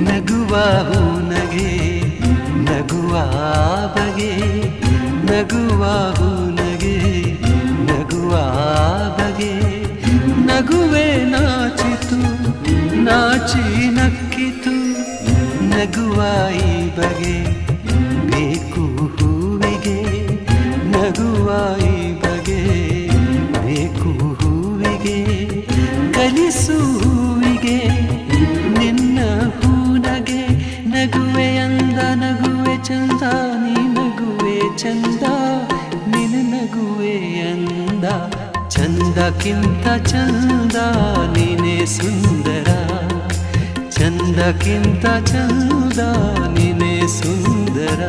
ನಗುವ ಹೂನಗೆ ನಗುವ ಬಗೆ ನಗುವ ಹೂನಗೆ ನಗುವ ಬಗೆ ನಗುವೆ ನಾಚಿತು ನಾಚಿ ನಕ್ಕಿತು ನಗುವ ಈ ಬಗೆ ಬೇಕು ಹೂವಿಗೆ ನಗುವ ಈ ಬಗೆ ಬೇಕು ಹೂವಿಗೆ ಕಲಿಸು ಹೂವಿಗೆ ನಿನ್ನ ಹೂನಗೆ ನಗುವೆ ಅಂದ ನಗುವೆ ಚಂದ ನೀ ನಗುವೆ ಚಂದ ನಿನ್ನ ನಗುವೆ ಅಂದ ಚಂದಕ್ಕಿಂತ ಚಂದ ನೀನೇ ಸುಂದರ ಚಂದಕ್ಕಿಂತ ಚಂದ ನೀನೇ ಸುಂದರ